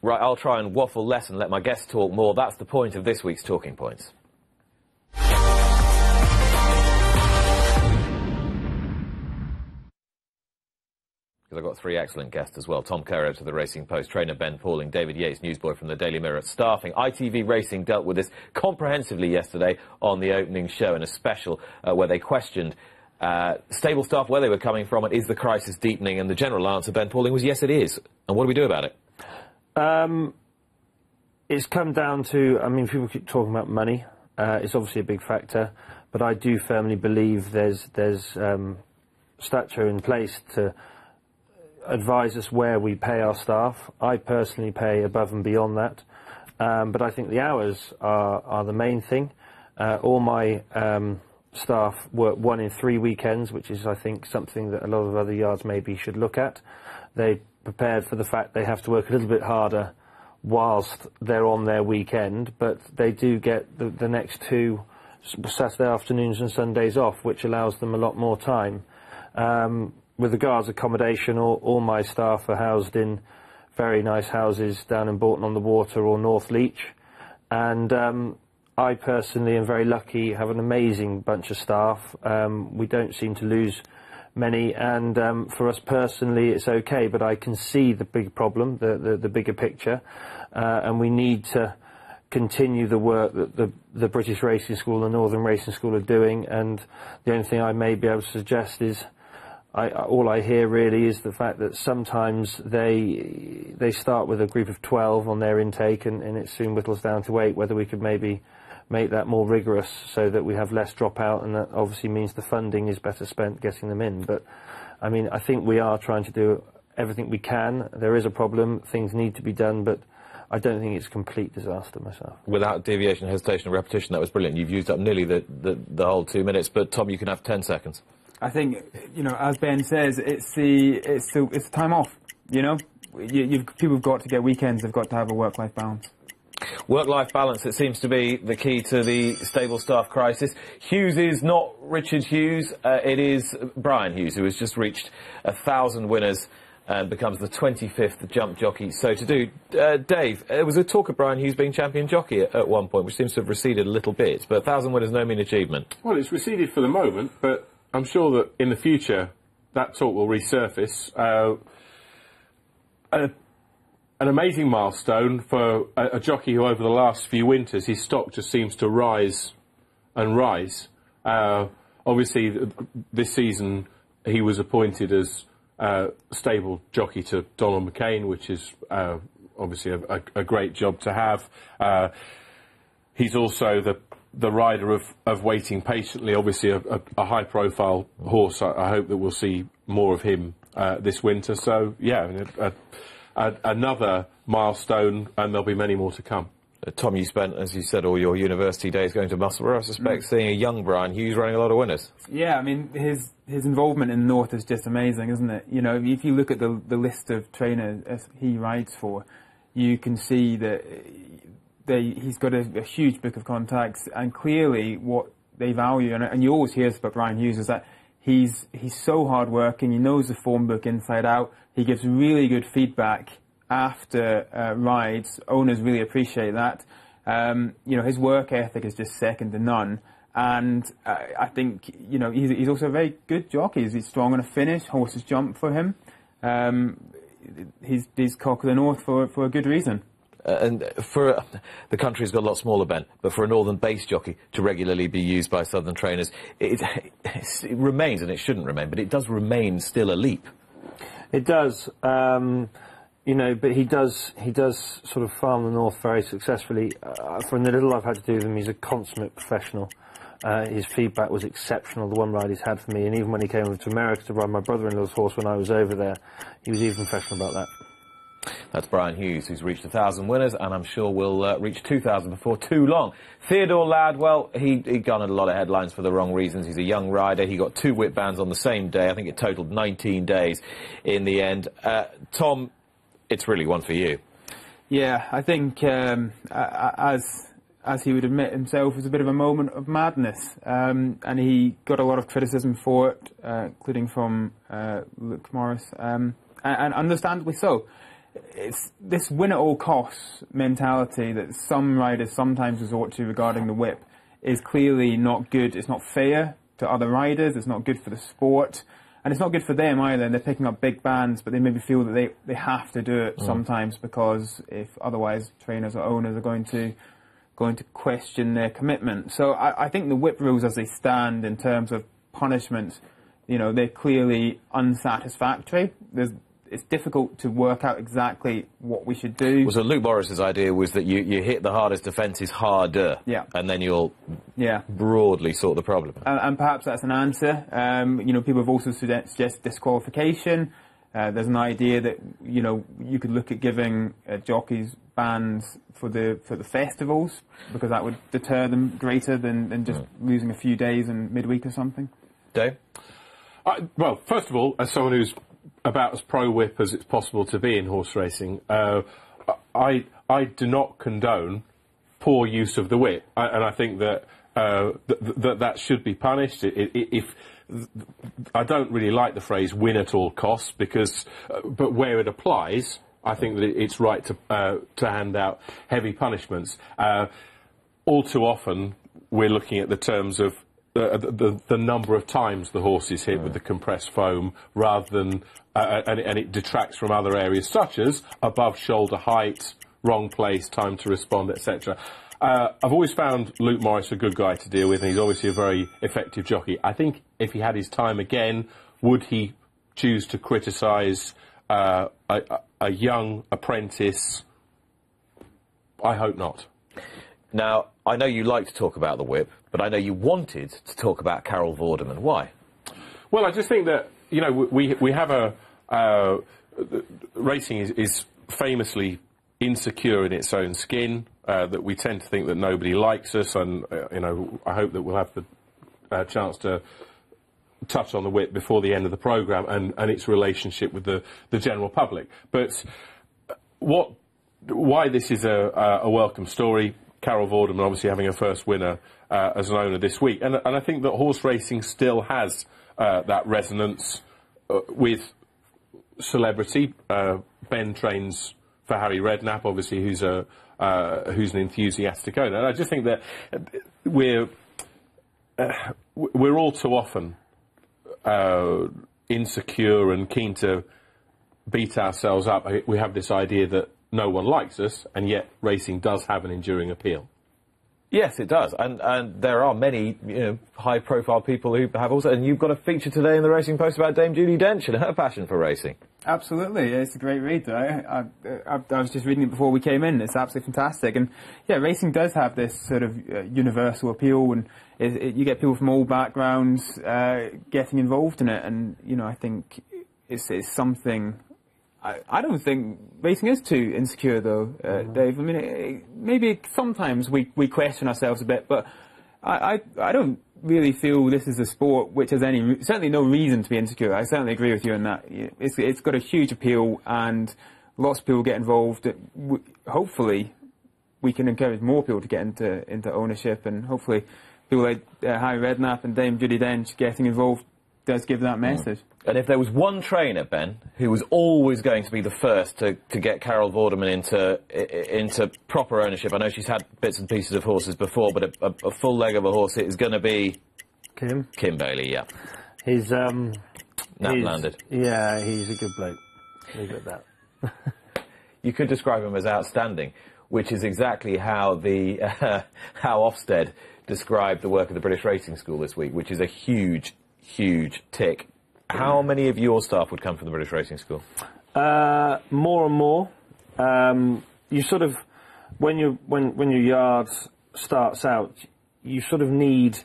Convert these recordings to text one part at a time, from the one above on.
Right, I'll try and waffle less and let my guests talk more. That's the point of this week's Talking Points. Because I've got three excellent guests as well. Tom Kerr to the Racing Post, trainer Ben Pauling, David Yates, newsboy from the Daily Mirror. Staffing. ITV Racing dealt with this comprehensively yesterday on the opening show in a special where they questioned stable staff, where they were coming from, and is the crisis deepening? And the general answer, Ben Pauling, was yes, it is. And what do we do about it? It's come down to, I mean, people keep talking about money. It's obviously a big factor, but I do firmly believe there's stature in place to advise us where we pay our staff. I personally pay above and beyond that, but I think the hours are the main thing. All my staff work 1 in 3 weekends, which is, I think, something that a lot of other yards maybe should look at. They prepared for the fact they have to work a little bit harder whilst they're on their weekend, but they do get the next 2 Saturday afternoons and Sundays off, which allows them a lot more time. With regards to accommodation, all my staff are housed in very nice houses down in Bourton-on-the-Water or North Leach, and I personally am very lucky, have an amazing bunch of staff. We don't seem to lose many, and for us personally it's okay, but I can see the big problem, the bigger picture, and we need to continue the work that the British Racing School and Northern Racing School are doing. And the only thing I may be able to suggest is, all I hear really is the fact that sometimes they start with a group of 12 on their intake, and it soon whittles down to 8, whether we could maybe make that more rigorous so that we have less dropout, and that obviously means the funding is better spent getting them in. But I mean, I think we are trying to do everything we can. There is a problem, things need to be done, but I don't think it's a complete disaster myself. Without deviation, hesitation and repetition, that was brilliant. You've used up nearly the whole 2 minutes, but Tom, you can have 10 seconds. I think, you know, as Ben says, it's the time off. You know, people have got to get weekends. They've got to have a work-life balance. Work-life balance, it seems to be the key to the stable staff crisis. Hughes is not Richard Hughes. It is Bryan Hughes, who has just reached 1,000 winners and becomes the 25th jump jockey so to do. Dave, there was a talk of Bryan Hughes being champion jockey at one point, which seems to have receded a little bit, but 1,000 winners no mean achievement. Well, it's receded for the moment, but I'm sure that in the future that talk will resurface. An amazing milestone for a jockey who over the last few winters his stock just seems to rise and rise. Obviously this season he was appointed as stable jockey to Donald McCain, which is obviously a great job to have. He's also the rider of Waiting Patiently, obviously a high-profile horse. I hope that we'll see more of him this winter. So, yeah, another milestone, and there'll be many more to come. Tom, you spent, as you said, all your university days going to Musselburgh. I suspect seeing a young Bryan Hughes running a lot of winners. Yeah, I mean, his involvement in the North is just amazing, isn't it? You know, if you look at the list of trainers he rides for, you can see that he's got a huge book of contacts, and clearly what they value, and you always hear this about Bryan Hughes, is that he's so hard-working, he knows the form book inside out, he gives really good feedback after rides. Owners really appreciate that. You know, his work ethic is just second to none, and I think, you know, he's also a very good jockey. He's strong on a finish, horses jump for him. He's cock of the North for a good reason. And for the country's got a lot smaller, Ben, but for a northern-based jockey to regularly be used by southern trainers, it remains, and it shouldn't remain, but it does remain still a leap. It does, you know, but he does sort of farm the North very successfully. From the little I've had to do with him, he's a consummate professional. His feedback was exceptional, the one ride he's had for me, and even when he came over to America to ride my brother-in-law's horse when I was over there, he was even professional about that. That's Bryan Hughes, who's reached 1,000 winners, and I'm sure will reach 2,000 before too long. Theodore Ladd, well, he garnered a lot of headlines for the wrong reasons. He's a young rider. He got 2 whip bans on the same day. I think it totaled 19 days in the end. Tom, it's really one for you. Yeah, I think as he would admit himself, it was a bit of a moment of madness, and he got a lot of criticism for it, including from Luke Morris, and understandably so. it's this win at all costs mentality that some riders sometimes resort to regarding the whip is clearly not good. It's not fair to other riders. It's not good for the sport. And it's not good for them either. They're picking up big bands, but they maybe feel that they have to do it sometimes, because if otherwise trainers or owners are going to question their commitment. So I think the whip rules as they stand in terms of punishment, they're clearly unsatisfactory. It's difficult to work out exactly what we should do. Well, so Luke Morris's idea was that you hit the hardest offences harder, and then you'll broadly sort the problem. And perhaps that's an answer. People have also suggested disqualification. There's an idea that you could look at giving jockeys bans for the festivals, because that would deter them greater than just losing a few days in midweek or something. Dave? Well, first of all, as someone who's about as pro-whip as it's possible to be in horse racing, I do not condone poor use of the whip, and I think that that should be punished. If I don't really like the phrase "win at all costs," but where it applies, I think that it's right to hand out heavy punishments. All too often, we're looking at the terms of the number of times the horse is hit with the compressed foam, rather than and it detracts from other areas such as above shoulder height, wrong place, time to respond, etc. I've always found Luke Morris a good guy to deal with, and he's obviously a very effective jockey. I think if he had his time again, would he choose to criticise a young apprentice? I hope not. Now, I know you like to talk about the whip, but I know you wanted to talk about Carol Vorderman. Why? Well, I just think that, we have racing is famously insecure in its own skin, that we tend to think that nobody likes us, and, I hope that we'll have the chance to touch on the whip before the end of the programme and its relationship with the general public. But why this is a welcome story, Carol Vorderman obviously having her first winner as an owner this week. And I think that horse racing still has that resonance with celebrity. Ben trains for Harry Redknapp, obviously, who's an enthusiastic owner. And I just think that we're all too often insecure and keen to beat ourselves up. We have this idea that no one likes us, and yet racing does have an enduring appeal. Yes, it does, and there are many high-profile people who have also. And you've got a feature today in the Racing Post about Dame Judi Dench and her passion for racing. Absolutely, it's a great read. I was just reading it before we came in. It's absolutely fantastic, and racing does have this sort of universal appeal, and you get people from all backgrounds getting involved in it, and I think it's something. I don't think racing is too insecure, though, Dave. I mean, maybe sometimes we question ourselves a bit, but I don't really feel this is a sport which has certainly no reason to be insecure. I certainly agree with you on that. It's got a huge appeal, and lots of people get involved. Hopefully, we can encourage more people to get into ownership, and hopefully, people like Harry Redknapp and Dame Judi Dench getting involved does give that message. And if there was one trainer, Ben, who was always going to be the first to get Carol Vorderman into proper ownership, I know she's had bits and pieces of horses before, but a full leg of a horse, it is going to be Kim Bailey. Yeah, he's landed. Yeah, he's a good bloke. Leave it at that. You could describe him as outstanding, which is exactly how how Ofsted described the work of the British Racing School this week, which is a huge tick. How many of your staff would come from the British Racing School? More and more. You sort of, when your yard starts out, you sort of need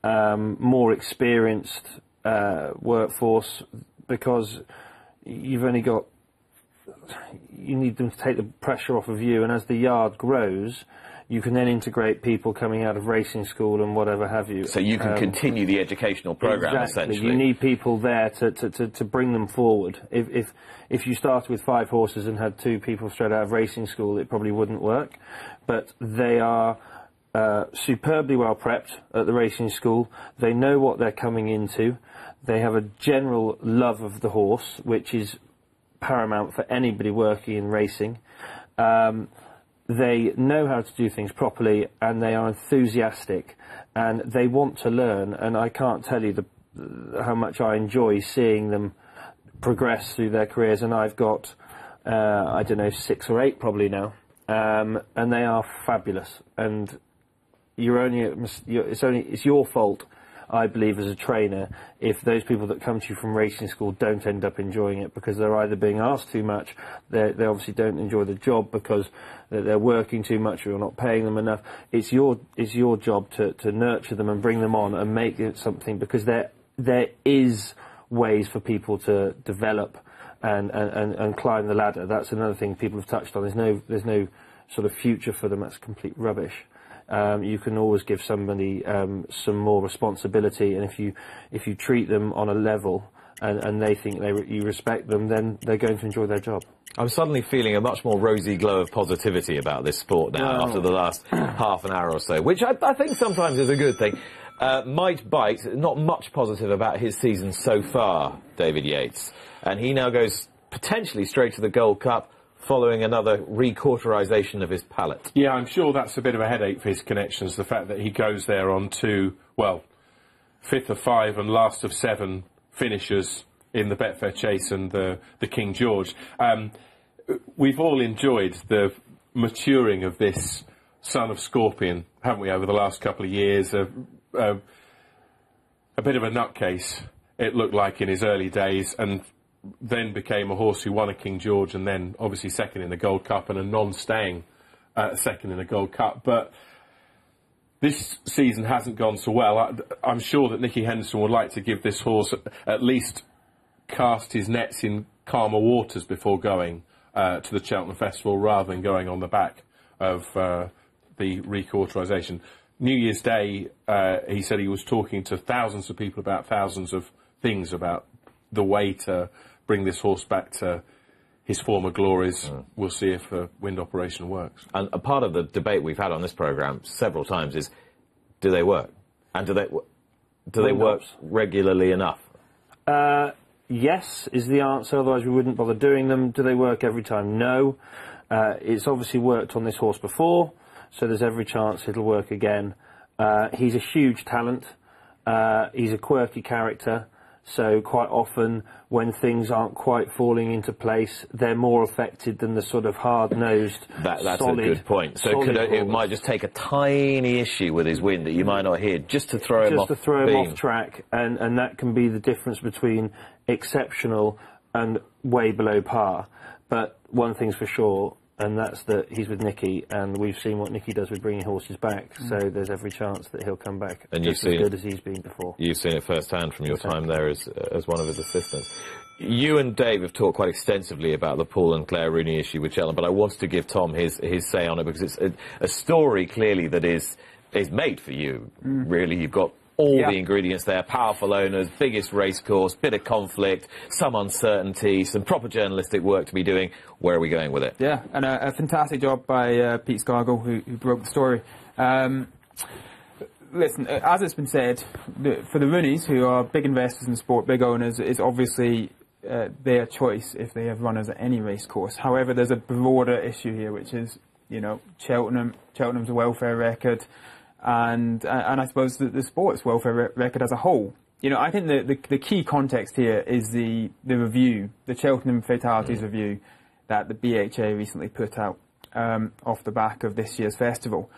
more experienced workforce, because you've only got. You need them to take the pressure off of you, and as the yard grows, you can then integrate people coming out of racing school and whatever have you. So you can continue the educational programme, exactly. essentially. You need people there to bring them forward. If you started with 5 horses and had 2 people straight out of racing school, it probably wouldn't work. But they are superbly well prepped at the racing school. They know what they're coming into. They have a general love of the horse, which is paramount for anybody working in racing. They know how to do things properly, and they are enthusiastic, and they want to learn. And I can't tell you how much I enjoy seeing them progress through their careers. And I've got, I don't know, 6 or 8 probably now, and they are fabulous. And it's your fault, I believe, as a trainer, if those people that come to you from racing school don't end up enjoying it, because they're either being asked too much, they obviously don't enjoy the job because they're working too much or you're not paying them enough. It's your job to nurture them and bring them on and make it something, because there is ways for people to develop and climb the ladder. That's another thing people have touched on. There's no sort of future for them. That's complete rubbish. You can always give somebody some more responsibility, and if you treat them on a level and they think you respect them, then they're going to enjoy their job. I'm suddenly feeling a much more rosy glow of positivity about this sport now after the last half an hour or so, which I think sometimes is a good thing. Might Bite, not much positive about his season so far, David Yates, and he now goes potentially straight to the Gold Cup, following another recauterisation of his palate. Yeah, I'm sure that's a bit of a headache for his connections, the fact that he goes there on 5th of 5 and last of 7 finishers in the Betfair Chase and the King George. We've all enjoyed the maturing of this son of Scorpion, haven't we, over the last couple of years? A bit of a nutcase, it looked like, in his early days, and then became a horse who won a King George and then obviously second in the Gold Cup and a non-staying second in the Gold Cup. But this season hasn't gone so well. I'm sure that Nicky Henderson would like to give this horse at least cast his nets in calmer waters before going to the Cheltenham Festival, rather than going on the back of the recauterisation. New Year's Day, he said he was talking to thousands of people about thousands of things about the way to bring this horse back to his former glories. We'll see if the wind operation works. And a part of the debate we've had on this programme several times is, do they work? And do they work regularly enough? Yes is the answer, otherwise we wouldn't bother doing them. Do they work every time? No. It's obviously worked on this horse before, so there's every chance it'll work again. He's a huge talent. He's a quirky character. So quite often, when things aren't quite falling into place, they're more affected than the sort of hard-nosed, That's solid, a good point. So it might just take a tiny issue with his wind that you might not hear, just to throw him off track, and that can be the difference between exceptional and way below par. But one thing's for sure, and that's that he's with Nicky, and we've seen what Nicky does with bringing horses back, so there's every chance that he'll come back just as good as he's been before. You've seen it firsthand from your time there as one of his assistants. You and Dave have talked quite extensively about the Paul and Claire Rooney issue with Cheltenham, but I wanted to give Tom his say on it, because it's a story clearly that is made for you, really. You've got all the ingredients there: powerful owners, biggest racecourse, bit of conflict, some uncertainty, some proper journalistic work to be doing. Where are we going with it? Yeah, and a fantastic job by Pete Scargill, who broke the story. Listen, as it's been said, for the Rooneys, who are big investors in the sport, big owners, it's obviously their choice if they have runners at any racecourse. However, there's a broader issue here, which is, Cheltenham's welfare record, and I suppose the sport's welfare record as a whole. I think the key context here is the review, the Cheltenham Fatalities review that the BHA recently put out off the back of this year's festival,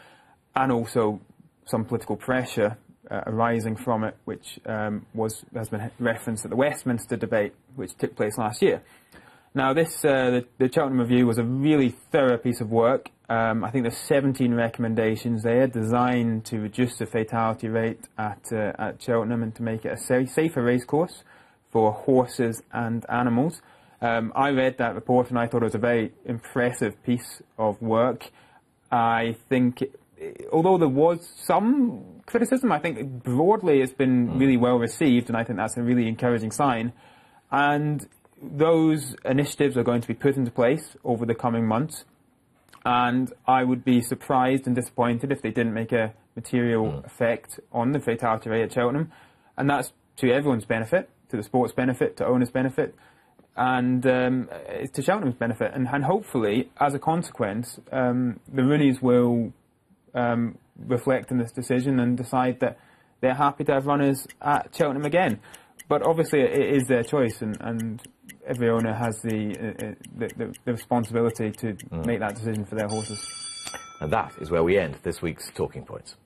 and also some political pressure arising from it, which has been referenced at the Westminster debate, which took place last year. Now, the Cheltenham Review was a really thorough piece of work. I think there's 17 recommendations there designed to reduce the fatality rate at Cheltenham and to make it a safer racecourse for horses and animals. I read that report and I thought it was a very impressive piece of work. I think, although there was some criticism, I think broadly it's been really well received, and I think that's a really encouraging sign. And those initiatives are going to be put into place over the coming months, and I would be surprised and disappointed if they didn't make a material effect on the fatality rate at Cheltenham, and that's to everyone's benefit, to the sport's benefit, to owners' benefit. and it's to Cheltenham's benefit, and hopefully, as a consequence, the Rooneys will reflect on this decision and decide that they're happy to have runners at Cheltenham again. But obviously, it is their choice, and every owner has the responsibility to make that decision for their horses. And that is where we end this week's Talking Points.